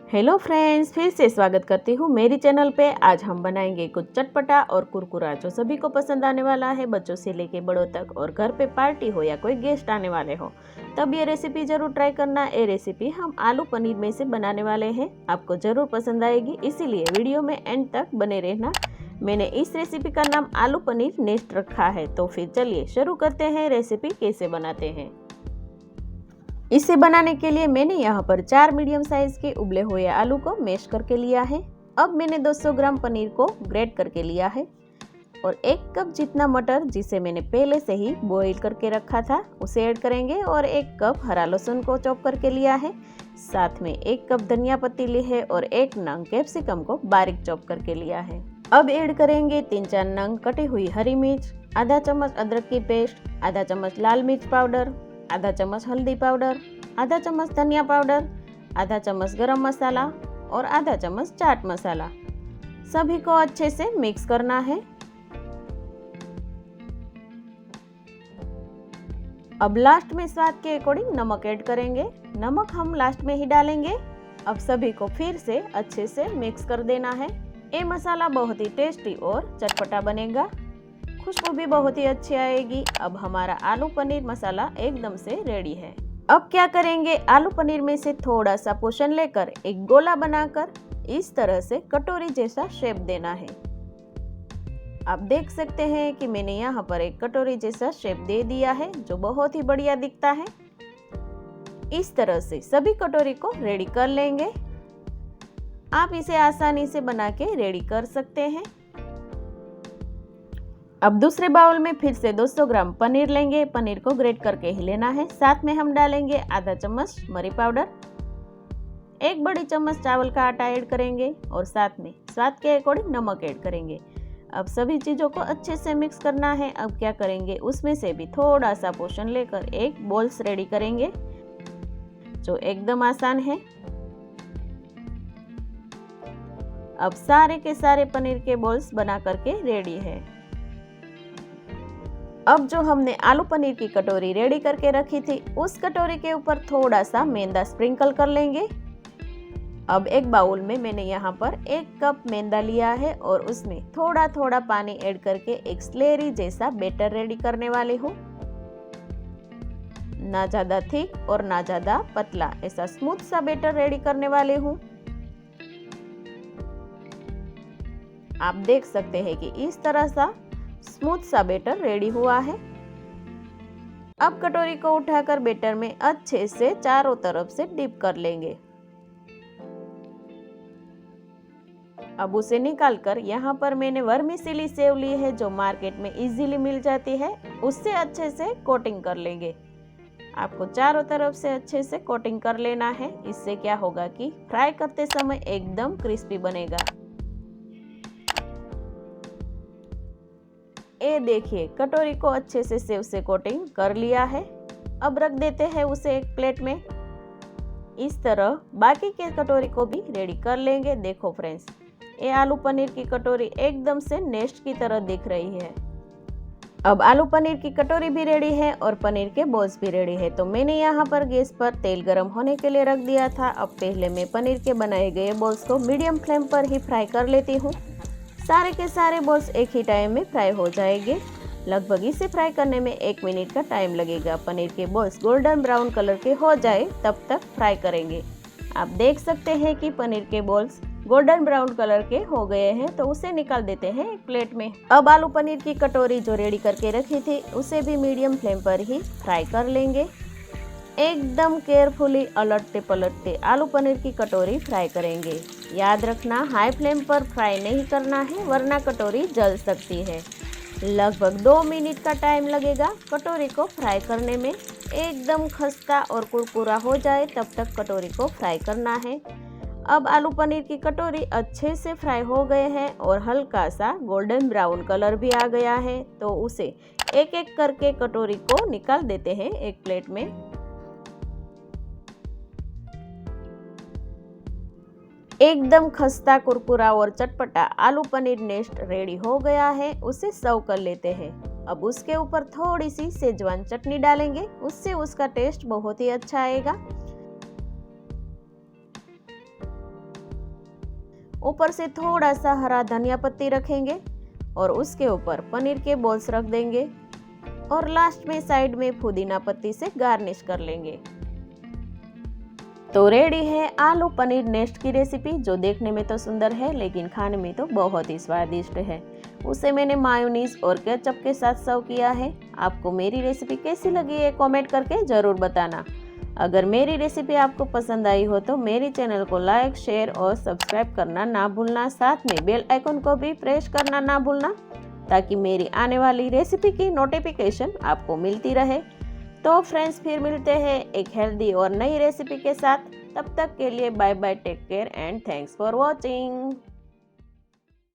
Hello friends, फिर से स्वागत करती हूँ मेरी चैनल पे। आज हम बनाएंगे कुछ चटपटा और कुरकुरा जो सभी को पसंद आने वाला है, बच्चों से लेके बड़ों तक। और घर पे पार्टी हो या कोई गेस्ट आने वाले हो तब ये रेसिपी जरूर ट्राई करना। ये रेसिपी हम आलू पनीर में से बनाने वाले हैं, आपको जरूर पसंद आएगी, इसीलिए वीडियो में एंड तक बने रहना। मैंने इस रेसिपी का नाम आलू पनीर नेस्ट रखा है। तो फिर चलिए शुरू करते हैं रेसिपी कैसे बनाते हैं। इसे बनाने के लिए मैंने यहाँ पर 4 मीडियम साइज के उबले हुए आलू को मैश करके लिया है। अब मैंने 200 ग्राम पनीर को ग्रेट करके लिया है और 1 कप जितना मटर जिसे मैंने पहले से ही बॉईल करके रखा था उसे ऐड करेंगे और 1 कप हरा लहसुन को चॉप करके लिया है। साथ में 1 कप धनिया पत्ती ली है और 1 नंग कैप्सिकम को बारीक चॉप करके लिया है। अब ऐड करेंगे 3-4 नंग कटी हुई हरी मिर्च, आधा चम्मच अदरक की पेस्ट, आधा चम्मच लाल मिर्च पाउडर, आधा चम्मच हल्दी पाउडर, आधा चम्मच धनिया पाउडर, आधा चम्मच गरम मसाला और आधा चम्मच चाट मसाला। सभी को अच्छे से मिक्स करना है। अब लास्ट में स्वाद के अकॉर्डिंग नमक ऐड करेंगे। नमक हम लास्ट में ही डालेंगे। अब सभी को फिर से अच्छे से मिक्स कर देना है। ये मसाला बहुत ही टेस्टी और चटपटा बनेगा, खुशबू भी बहुत ही अच्छी आएगी। अब हमारा आलू पनीर मसाला एकदम से रेडी है। अब क्या करेंगे, आलू पनीर में से थोड़ा सा पोर्शन लेकर एक गोला बनाकर इस तरह से कटोरी जैसा शेप देना है। आप देख सकते हैं कि मैंने यहाँ पर एक कटोरी जैसा शेप दे दिया है जो बहुत ही बढ़िया दिखता है। इस तरह से सभी कटोरी को रेडी कर लेंगे। आप इसे आसानी से बना के रेडी कर सकते हैं। अब दूसरे बाउल में फिर से 200 ग्राम पनीर लेंगे। पनीर को ग्रेट करके ही लेना है। साथ में हम डालेंगे आधा चम्मच मरी पाउडर, 1 बड़ी चम्मच चावल का आटा ऐड करेंगे और साथ में स्वाद के अकॉर्डिंग नमक ऐड करेंगे। अब सभी चीज़ों को अच्छे से मिक्स करना है। अब क्या करेंगे, उसमें से भी थोड़ा सा पोर्शन लेकर एक बॉल्स रेडी करेंगे जो एकदम आसान है। अब सारे के सारे पनीर के बॉल्स बना करके रेडी है। अब जो हमने आलू पनीर की कटोरी रेडी करके रखी थी उस कटोरी के ऊपर थोड़ा सा मैदा स्प्रिंकल कर लेंगे। अब एक बाउल में मैंने यहाँ पर 1 कप मैदा लिया है और उसमें थोड़ा थोड़ा पानी ऐड करके एक स्लेरी जैसा बैटर रेडी करने वाली हूँ। ना ज्यादा थिक और ना ज्यादा पतला, ऐसा स्मूथ सा बैटर रेडी करने वाली हूँ। आप देख सकते हैं कि इस तरह सा स्मूथ सा बैटर रेडी हुआ है। अब कटोरी को उठाकर बैटर में अच्छे से चारों तरफ से डिप कर लेंगे। अब उसे निकालकर यहाँ पर मैंने वर्मिसेली सेव ली है जो मार्केट में इजीली मिल जाती है, उससे अच्छे से कोटिंग कर लेंगे। आपको चारों तरफ से अच्छे से कोटिंग कर लेना है। इससे क्या होगा कि फ्राई करते समय एकदम क्रिस्पी बनेगा। ये देखिए, कटोरी को अच्छे से सेव से कोटिंग कर लिया है। अब रख देते हैं उसे एक प्लेट में। इस तरह बाकी के कटोरी को भी रेडी कर लेंगे। देखो फ्रेंड्स, ये आलू पनीर की कटोरी एकदम से नेस्ट की तरह दिख रही है। अब आलू पनीर की कटोरी भी रेडी है और पनीर के बॉल्स भी रेडी है। तो मैंने यहाँ पर गैस पर तेल गर्म होने के लिए रख दिया था। अब पहले मैं पनीर के बनाए गए बॉल्स को मीडियम फ्लेम पर ही फ्राई कर लेती हूँ। सारे के सारे बॉल्स एक ही टाइम में फ्राई हो जाएंगे। लगभग इसे फ्राई करने में 1 मिनट का टाइम लगेगा। पनीर के बॉल्स गोल्डन ब्राउन कलर के हो जाए तब तक फ्राई करेंगे। आप देख सकते हैं कि पनीर के बॉल्स गोल्डन ब्राउन कलर के हो गए हैं, तो उसे निकाल देते हैं एक प्लेट में। अब आलू पनीर की कटोरी जो रेडी करके रखी थी उसे भी मीडियम फ्लेम पर ही फ्राई कर लेंगे। एकदम केयरफुली अलटते पलटते आलू पनीर की कटोरी फ्राई करेंगे। याद रखना, हाई फ्लेम पर फ्राई नहीं करना है वरना कटोरी जल सकती है। लगभग 2 मिनट का टाइम लगेगा कटोरी को फ्राई करने में। एकदम खस्ता और कुरकुरा हो जाए तब तक कटोरी को फ्राई करना है। अब आलू पनीर की कटोरी अच्छे से फ्राई हो गए हैं और हल्का सा गोल्डन ब्राउन कलर भी आ गया है। तो उसे एक एक करके कटोरी को निकाल देते हैं एक प्लेट में। एकदम खस्ता कुरकुरा और चटपटा आलू पनीर नेस्ट रेडी हो गया है। उसे सर्व कर लेते हैं। अब उसके ऊपर थोड़ी सी सेजवान चटनी डालेंगे, उससे उसका टेस्ट बहुत ही अच्छा आएगा। ऊपर से थोड़ा सा हरा धनिया पत्ती रखेंगे और उसके ऊपर पनीर के बॉल्स रख देंगे और लास्ट में साइड में पुदीना पत्ती से गार्निश कर लेंगे। तो रेडी है आलू पनीर नेस्ट की रेसिपी, जो देखने में तो सुंदर है लेकिन खाने में तो बहुत ही स्वादिष्ट है। उसे मैंने मायोनीज और केचप के साथ सर्व किया है। आपको मेरी रेसिपी कैसी लगी है कमेंट करके ज़रूर बताना। अगर मेरी रेसिपी आपको पसंद आई हो तो मेरी चैनल को लाइक, शेयर और सब्सक्राइब करना ना भूलना। साथ में बेल आइकन को भी प्रेस करना ना भूलना, ताकि मेरी आने वाली रेसिपी की नोटिफिकेशन आपको मिलती रहे। तो फ्रेंड्स, फिर मिलते हैं एक हेल्दी और नई रेसिपी के साथ। तब तक के लिए bye bye, take care and thanks for watching.